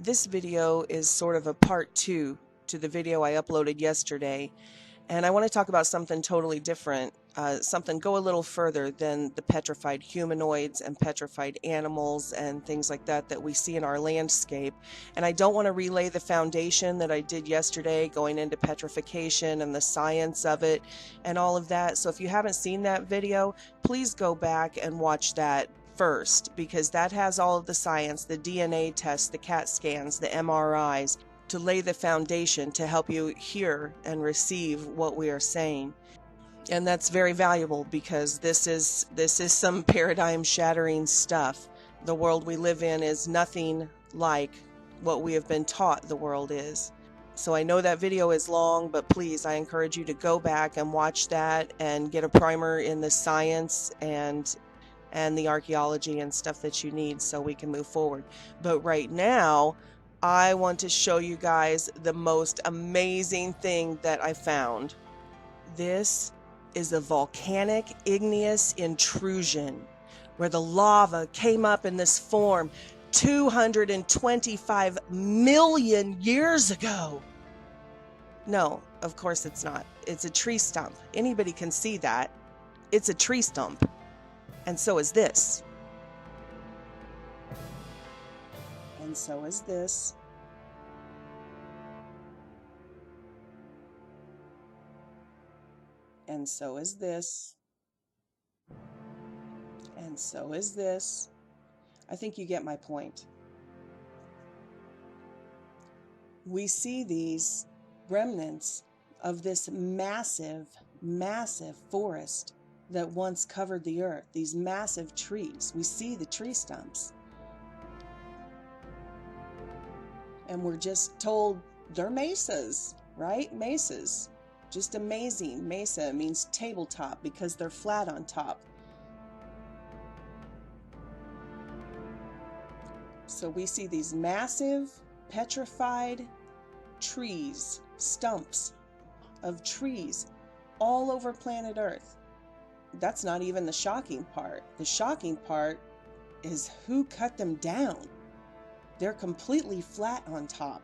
This video is sort of a part two to the video I uploaded yesterday, and I want to talk about something totally different, something go a little further than the petrified humanoids and petrified animals and things like that that we see in our landscape. And I don't want to relay the foundation that I did yesterday, going into petrification and the science of it and all of that. So if you haven't seen that video, please go back and watch that first, because that has all of the science, the DNA tests, the CAT scans, the MRIs, to lay the foundation to help you hear and receive what we are saying. And that's very valuable because this is some paradigm shattering stuff. The world we live in is nothing like what we have been taught the world is. So I know that video is long, but please, I encourage you to go back and watch that and get a primer in the science and the archaeology and stuff that you need so we can move forward. But right now, I want to show you guys the most amazing thing that I found. This is a volcanic igneous intrusion where the lava came up in this form 225 million years ago. No, of course it's not. It's a tree stump. Anybody can see that. It's a tree stump. And so is this. And so is this. And so is this. And so is this. I think you get my point. We see these remnants of this massive, massive forest that once covered the earth, these massive trees. We see the tree stumps. And we're just told they're mesas, right? Mesas. Just amazing. Mesa means tabletop because they're flat on top. So we see these massive, petrified trees, stumps of trees all over planet Earth. That's not even the shocking part. The shocking part is who cut them down. They're completely flat on top.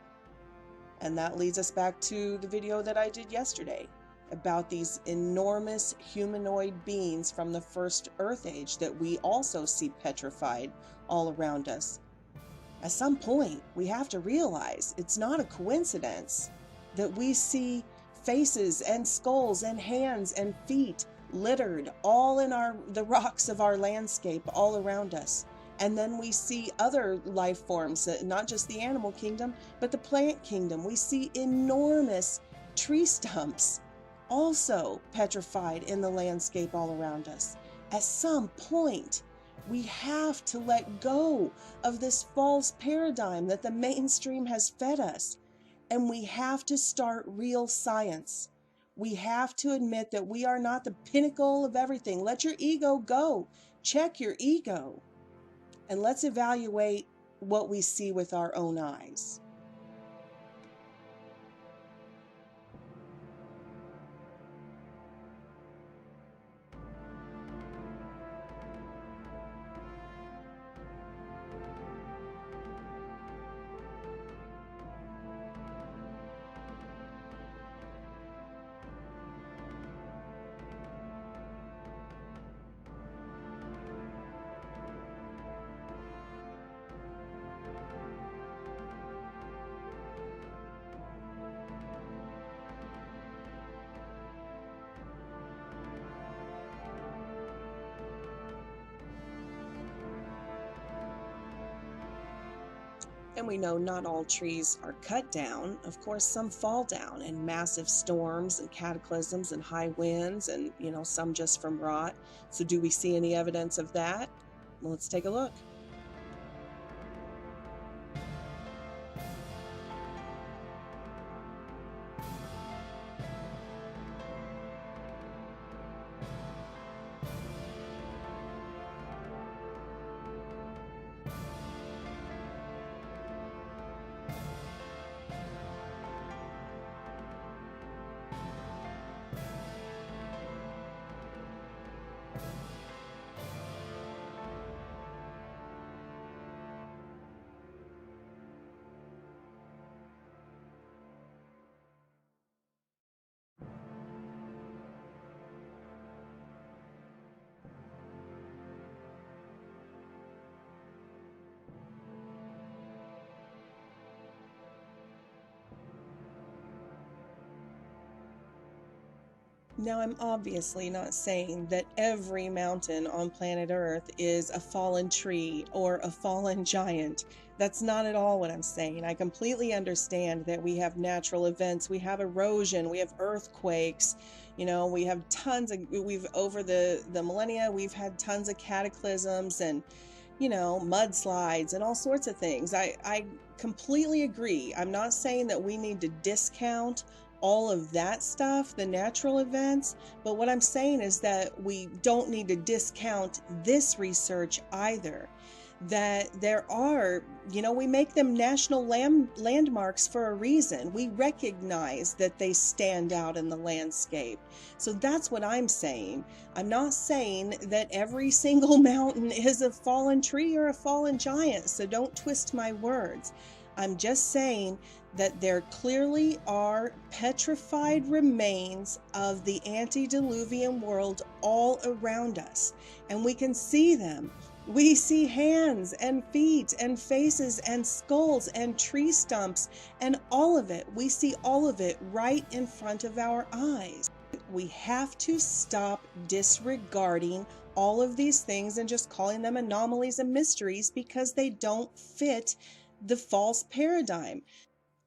And that leads us back to the video that I did yesterday about these enormous humanoid beings from the first Earth Age that we also see petrified all around us. At some point, we have to realize it's not a coincidence that we see faces and skulls and hands and feet littered all in the rocks of our landscape all around us. And then we see other life forms, not just the animal kingdom, but the plant kingdom. We see enormous tree stumps also petrified in the landscape all around us. At some point, we have to let go of this false paradigm that the mainstream has fed us. And we have to start real science. We have to admit that we are not the pinnacle of everything. Let your ego go. Check your ego. And let's evaluate what we see with our own eyes. And we know not all trees are cut down. Of course, some fall down in massive storms and cataclysms and high winds, and some just from rot. So do we see any evidence of that? Well, let's take a look. Now, I'm obviously not saying that every mountain on planet Earth is a fallen tree or a fallen giant. That's not at all what I'm saying. I completely understand that we have natural events, we have erosion, we have earthquakes, we have over the millennia, we've had tons of cataclysms and, mudslides and all sorts of things. I completely agree. I'm not saying that we need to discount all of that stuff, the natural events, but what I'm saying is that we don't need to discount this research either. That there are, we make them national landmarks for a reason. We recognize that they stand out in the landscape. So that's what I'm saying. I'm not saying that every single mountain is a fallen tree or a fallen giant, so don't twist my words. I'm just saying that there clearly are petrified remains of the antediluvian world all around us, and we can see them. We see hands and feet and faces and skulls and tree stumps and all of it. We see all of it right in front of our eyes. We have to stop disregarding all of these things and just calling them anomalies and mysteries because they don't fit the false paradigm.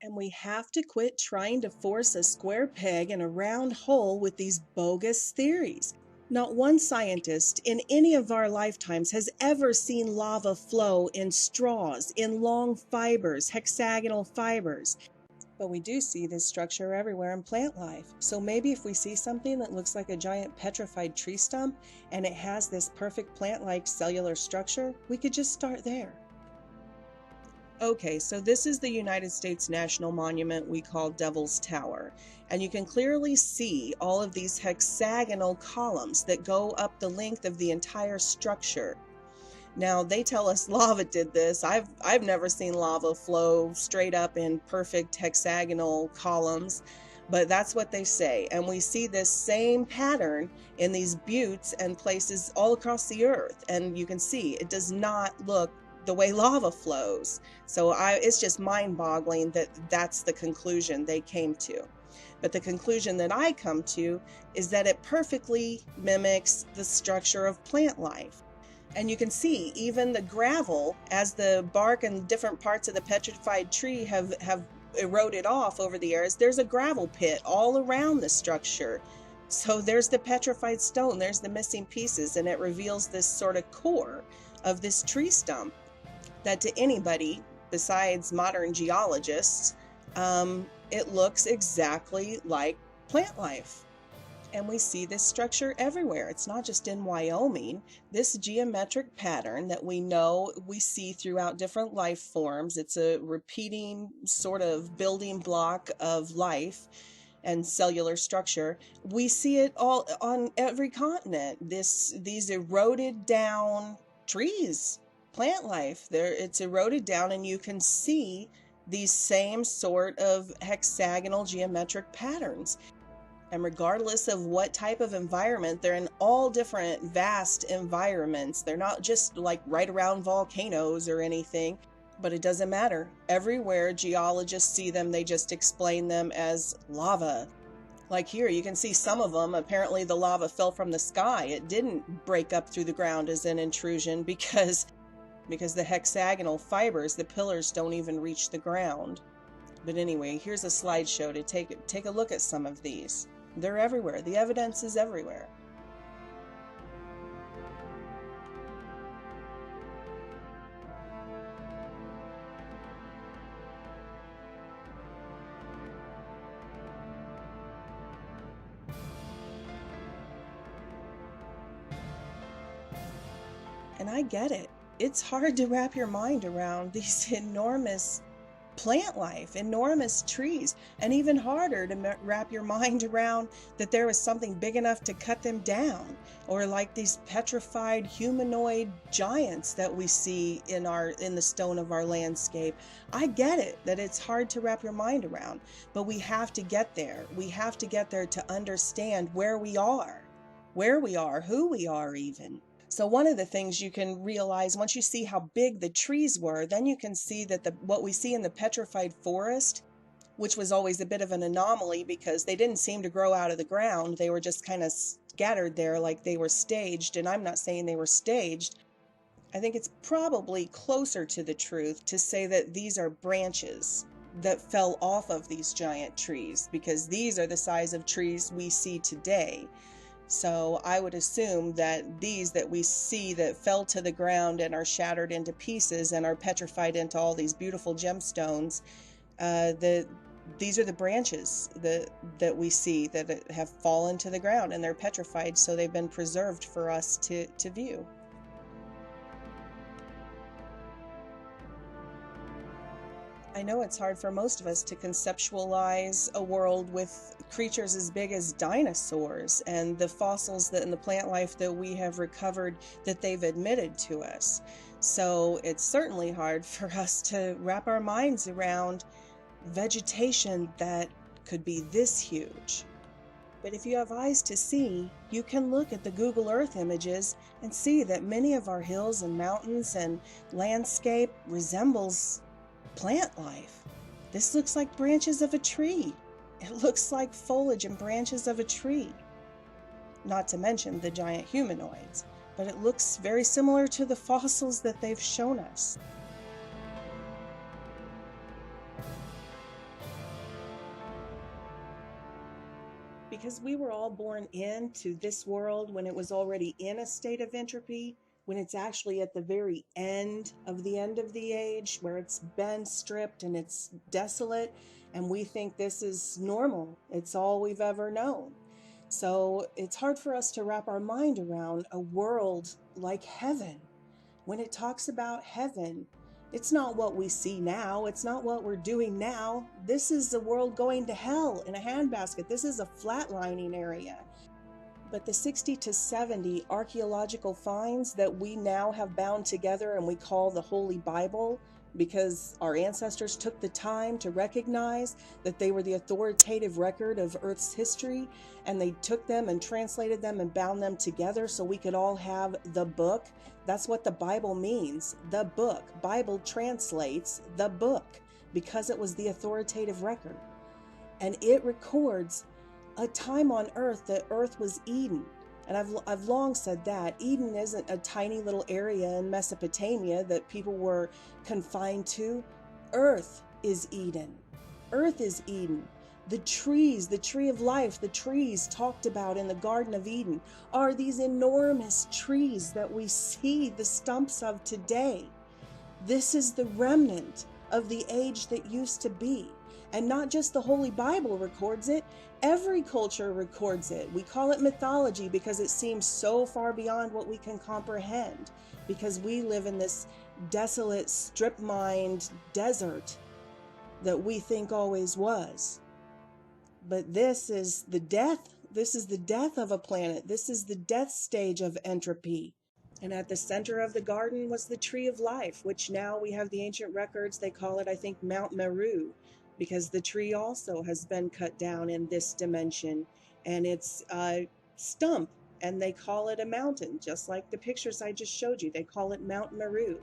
And we have to quit trying to force a square peg in a round hole with these bogus theories. Not one scientist in any of our lifetimes has ever seen lava flow in straws, in long fibers, hexagonal fibers. But we do see this structure everywhere in plant life. So maybe if we see something that looks like a giant petrified tree stump and it has this perfect plant-like cellular structure, we could just start there. Okay, so this is the United States National Monument we call Devil's Tower, and you can clearly see all of these hexagonal columns that go up the length of the entire structure. Now, they tell us lava did this. I've never seen lava flow straight up in perfect hexagonal columns, but that's what they say. And we see this same pattern in these buttes and places all across the earth, and you can see it does not look the way lava flows. So it's just mind-boggling that that's the conclusion they came to. But the conclusion that I come to is that it perfectly mimics the structure of plant life. And you can see even the gravel, as the bark and different parts of the petrified tree have eroded off over the years, there's a gravel pit all around the structure. So there's the petrified stone, there's the missing pieces, and it reveals this sort of core of this tree stump that to anybody besides modern geologists, it looks exactly like plant life. And we see this structure everywhere. It's not just in Wyoming. This geometric pattern that we know we see throughout different life forms, it's a repeating sort of building block of life and cellular structure. We see it all on every continent. These eroded down trees, plant life, it's eroded down, and you can see these same sort of hexagonal geometric patterns. And regardless of what type of environment, they're in all different vast environments. They're not just like right around volcanoes or anything, but it doesn't matter. Everywhere geologists see them, they just explain them as lava. Like here, you can see some of them. Apparently the lava fell from the sky. It didn't break up through the ground as an intrusion because the hexagonal fibers, the pillars, don't even reach the ground. But anyway, here's a slideshow to take a look at some of these. They're everywhere. The evidence is everywhere. And I get it. It's hard to wrap your mind around these enormous plant life, enormous trees, and even harder to wrap your mind around that there was something big enough to cut them down, or like these petrified humanoid giants that we see in the stone of our landscape. I get it that it's hard to wrap your mind around, but we have to get there. We have to get there to understand where we are, who we are even. So one of the things you can realize once you see how big the trees were, then you can see that what we see in the petrified forest, which was always a bit of an anomaly because they didn't seem to grow out of the ground. They were just kind of scattered there like they were staged, and I'm not saying they were staged. I think it's probably closer to the truth to say that these are branches that fell off of these giant trees, because these are the size of trees we see today. So I would assume that these that we see that fell to the ground and are shattered into pieces and are petrified into all these beautiful gemstones, these are the branches that we see that have fallen to the ground, and they're petrified, so they've been preserved for us to view. I know it's hard for most of us to conceptualize a world with creatures as big as dinosaurs and the fossils and the plant life that we have recovered that they've admitted to us. So it's certainly hard for us to wrap our minds around vegetation that could be this huge. But if you have eyes to see, you can look at the Google Earth images and see that many of our hills and mountains and landscape resembles plant life. This looks like branches of a tree. It looks like foliage and branches of a tree. Not to mention the giant humanoids, but it looks very similar to the fossils that they've shown us. Because we were all born into this world when it was already in a state of entropy, when it's actually at the very end of the age, where it's been stripped and it's desolate, and we think this is normal. It's all we've ever known. So it's hard for us to wrap our mind around a world like heaven. When it talks about heaven, it's not what we see now. It's not what we're doing now. This is the world going to hell in a handbasket. This is a flatlining area. But the 60 to 70 archaeological finds that we now have bound together and we call the Holy Bible, because our ancestors took the time to recognize that they were the authoritative record of Earth's history, and they took them and translated them and bound them together so we could all have the book. That's what the Bible means, the book. Bible translates the book because it was the authoritative record. And it records a time on Earth that Earth was Eden. And I've long said that Eden isn't a tiny little area in Mesopotamia that people were confined to. Earth is Eden. Earth is Eden. The trees, the tree of life, the trees talked about in the Garden of Eden are these enormous trees that we see the stumps of today. This is the remnant of the age that used to be. And not just the Holy Bible records it, every culture records it. We call it mythology because it seems so far beyond what we can comprehend, because we live in this desolate, strip-mined desert that we think always was. But this is the death. This is the death of a planet. This is the death stage of entropy. And at the center of the garden was the tree of life, which now we have the ancient records. They call it, I think, Mount Meru, because the tree also has been cut down in this dimension, and it's a stump, and they call it a mountain, just like the pictures I just showed you. They call it Mount Meru.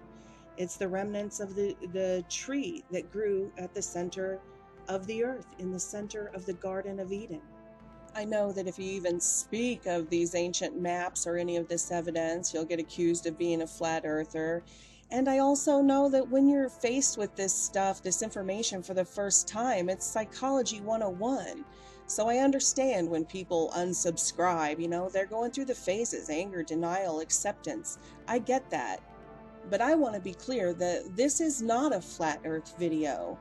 It's the remnants of the tree that grew at the center of the earth, in the center of the Garden of Eden. I know that if you even speak of these ancient maps or any of this evidence, you'll get accused of being a flat earther. And I also know that when you're faced with this stuff, this information for the first time, it's Psychology 101. So I understand when people unsubscribe, they're going through the phases: anger, denial, acceptance. I get that. But I want to be clear that this is not a flat earth video.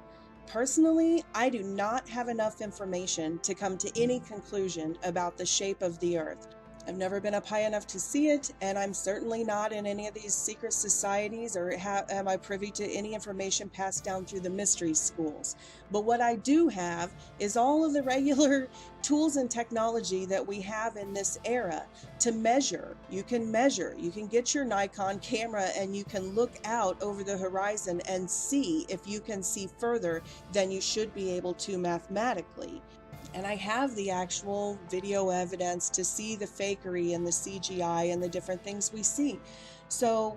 Personally, I do not have enough information to come to any conclusion about the shape of the earth. I've never been up high enough to see it, and I'm certainly not in any of these secret societies, or am I privy to any information passed down through the mystery schools. But what I do have is all of the regular tools and technology that we have in this era to measure. You can get your Nikon camera and you can look out over the horizon and see if you can see further than you should be able to mathematically. And I have the actual video evidence to see the fakery and the CGI and the different things we see. So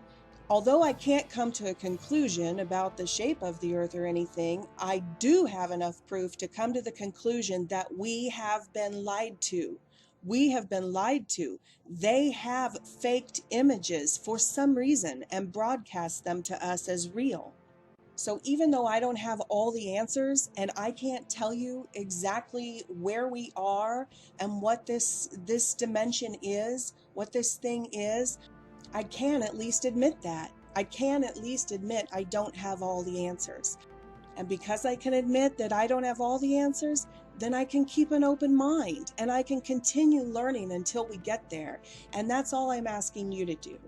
Although I can't come to a conclusion about the shape of the earth or anything, I do have enough proof to come to the conclusion that we have been lied to. We have been lied to. They have faked images for some reason and broadcast them to us as real. So even though I don't have all the answers and I can't tell you exactly where we are and what this dimension is, what this thing is, I can at least admit that. I can at least admit I don't have all the answers. And because I can admit that I don't have all the answers, then I can keep an open mind and I can continue learning until we get there. And that's all I'm asking you to do.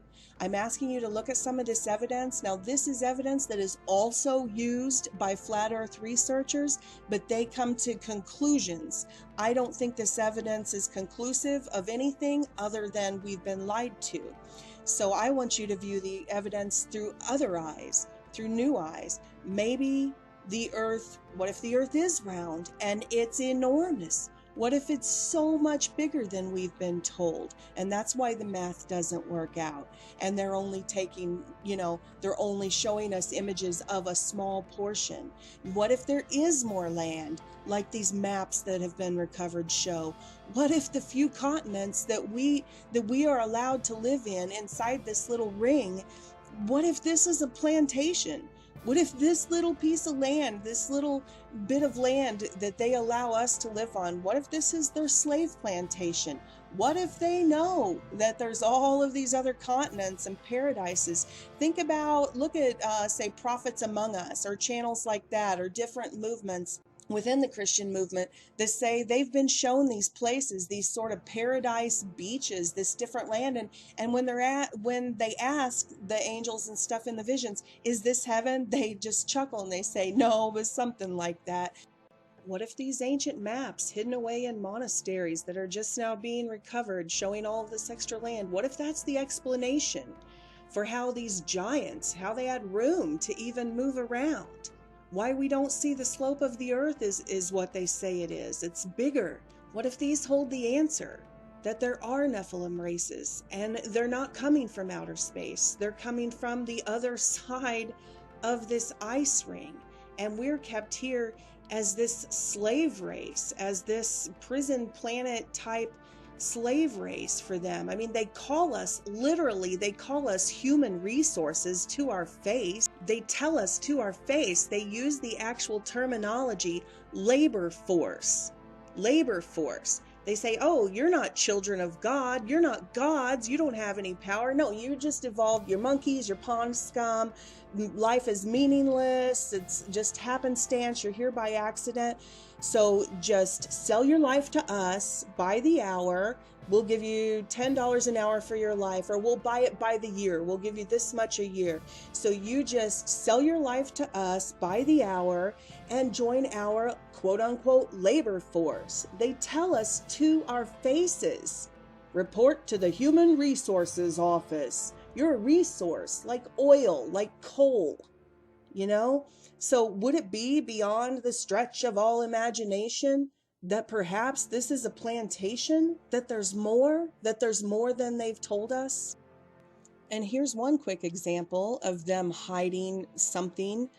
I'm asking you to look at some of this evidence. Now, this is evidence that is also used by flat earth researchers, but they come to conclusions. I don't think this evidence is conclusive of anything other than we've been lied to. So I want you to view the evidence through other eyes, through new eyes. Maybe the earth, what if the earth is round and it's enormous? What if it's so much bigger than we've been told? And that's why the math doesn't work out. And they're only taking, they're only showing us images of a small portion. What if there is more land, like these maps that have been recovered show? What if the few continents that we are allowed to live in inside this little ring, what if this is a plantation? What if this little piece of land, this little bit of land that they allow us to live on, what if this is their slave plantation? What if they know that there's all of these other continents and paradises? Look at, say, Prophets Among Us or channels like that, or different movements within the Christian movement that say they've been shown these places, these sort of paradise beaches, this different land. And when they ask the angels and stuff in the visions, is this heaven? They just chuckle and they say, no, it was something like that. What if these ancient maps hidden away in monasteries that are just now being recovered, showing all of this extra land, what if that's the explanation for how these giants, how they had room to even move around? Why we don't see the slope of the earth is what they say it is. It's bigger. What if these hold the answer? That there are Nephilim races and they're not coming from outer space. They're coming from the other side of this ice ring. And we're kept here as this slave race, as this prison planet type slave race for them. I mean, they call us human resources to our face. They tell us to our face, they use the actual terminology labor force. They say, oh, you're not children of God. You're not gods. You don't have any power. No, you just evolved. You're monkeys. You're pond scum. Life is meaningless. It's just happenstance. You're here by accident. So just sell your life to us by the hour. We'll give you $10 an hour for your life, or we'll buy it by the year. We'll give you this much a year. So you just sell your life to us by the hour and join our quote unquote labor force. They tell us to our faces, report to the Human Resources Office. You're a resource, like oil, like coal, So would it be beyond the stretch of all imagination that perhaps this is a plantation, that there's more than they've told us? And here's one quick example of them hiding something,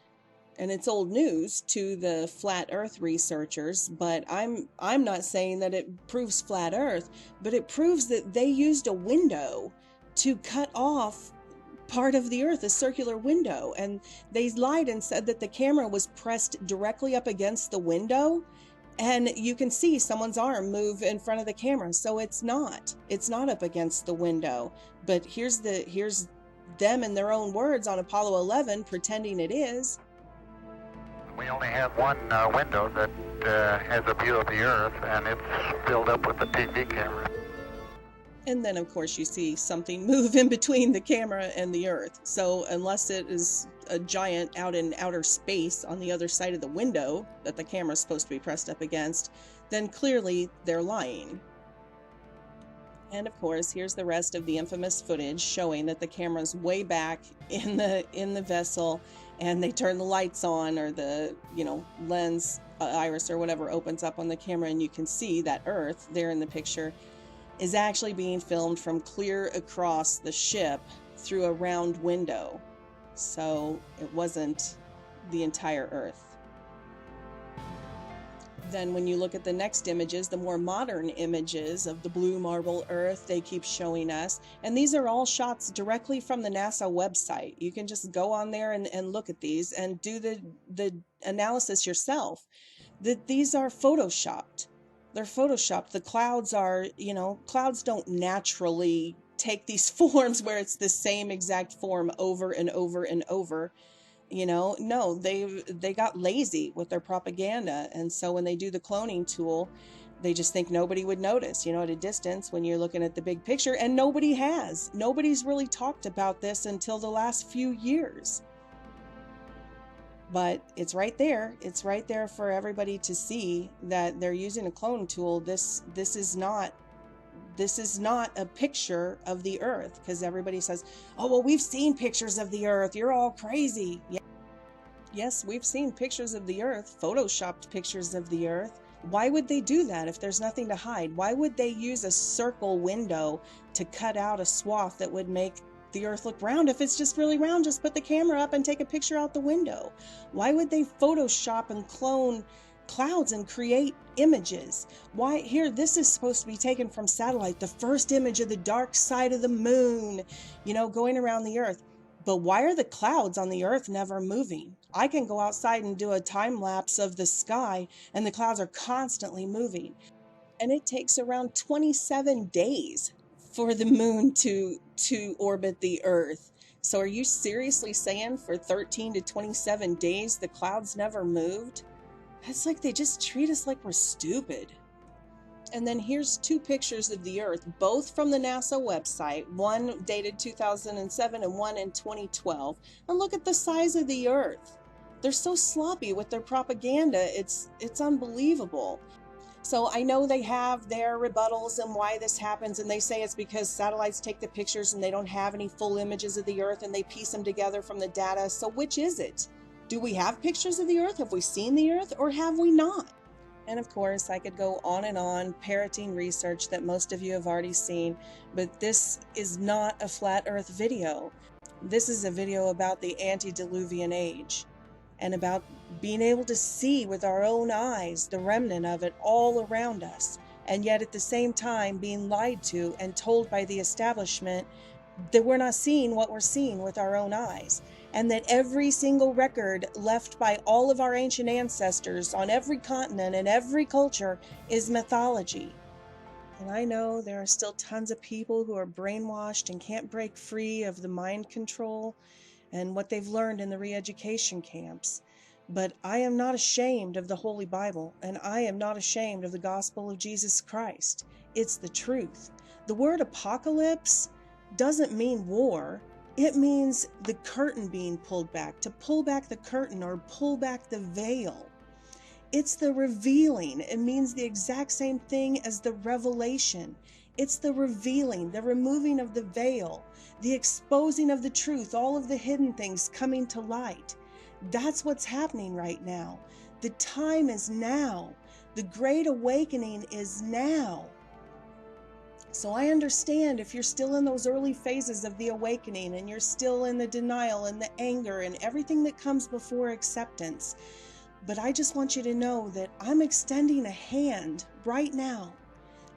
and it's old news to the flat earth researchers, but I'm not saying that it proves flat earth, but it proves that they used a window to cut off part of the earth, a circular window, and they lied and said that the camera was pressed directly up against the window, and you can see someone's arm move in front of the camera. So it's not up against the window. But here's them in their own words on Apollo 11 pretending it is. We only have one window that has a view of the earth, and it's filled up with the TV camera. And then, of course, you see something move in between the camera and the earth. So unless it is a giant out in outer space on the other side of the window that the camera's supposed to be pressed up against, then clearly they're lying. And of course, here's the rest of the infamous footage showing that the camera's way back in the vessel, and they turn the lights on, or the lens iris or whatever opens up on the camera, and you can see that earth there in the picture is actually being filmed from clear across the ship through a round window. So it wasn't the entire Earth. Then when you look at the next images, the more modern images of the blue marble Earth, they keep showing us. And these are all shots directly from the NASA website. You can just go on there and look at these and do the analysis yourself. That these are photoshopped. They're photoshopped. The clouds are, clouds don't naturally take these forms where it's the same exact form over and over and over. No, they got lazy with their propaganda. And so when they do the cloning tool, they just think nobody would notice, at a distance when you're looking at the big picture. And nobody's really talked about this until the last few years. But it's right there. It's right there for everybody to see that they're using a clone tool. This is not a picture of the Earth, because everybody says, oh, well, we've seen pictures of the Earth. You're all crazy. Yeah. Yes, we've seen pictures of the Earth, photoshopped pictures of the Earth. Why would they do that if there's nothing to hide? Why would they use a circle window to cut out a swath that would make the Earth look round? If it's just really round, just put the camera up and take a picture out the window. Why would they Photoshop and clone clouds and create images? Why here, this is supposed to be taken from satellite, the first image of the dark side of the moon, going around the Earth. But why are the clouds on the Earth never moving? I can go outside and do a time lapse of the sky and the clouds are constantly moving. And it takes around 27 days for the moon to orbit the Earth. So are you seriously saying for 13 to 27 days the clouds never moved? It's like they just treat us like we're stupid. And then here's two pictures of the Earth, both from the NASA website, one dated 2007 and one in 2012. And look at the size of the Earth. They're so sloppy with their propaganda. It's unbelievable. So I know they have their rebuttals and why this happens, and they say it's because satellites take the pictures and they don't have any full images of the Earth and they piece them together from the data. So which is it? Do we have pictures of the Earth? Have we seen the Earth, or have we not? And of course, I could go on and on parroting research that most of you have already seen, but this is not a flat Earth video. This is a video about the antediluvian age and about being able to see with our own eyes the remnant of it all around us, and yet at the same time being lied to and told by the establishment that we're not seeing what we're seeing with our own eyes. And that every single record left by all of our ancient ancestors on every continent and every culture is mythology. And I know there are still tons of people who are brainwashed and can't break free of the mind control and what they've learned in the re-education camps. But I am not ashamed of the Holy Bible, and I am not ashamed of the gospel of Jesus Christ. It's the truth. The word apocalypse doesn't mean war. It means the curtain being pulled back, to pull back the curtain or pull back the veil. It's the revealing. It means the exact same thing as the revelation. It's the revealing, the removing of the veil, the exposing of the truth, all of the hidden things coming to light. That's what's happening right now. The time is now. The Great Awakening is now. So I understand if you're still in those early phases of the awakening and you're still in the denial and the anger and everything that comes before acceptance. But I just want you to know that I'm extending a hand right now.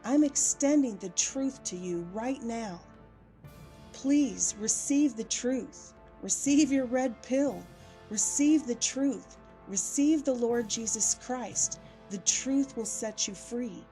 I'm extending the truth to you right now. Please receive the truth. Receive your red pill. Receive the truth. Receive the Lord Jesus Christ. The truth will set you free.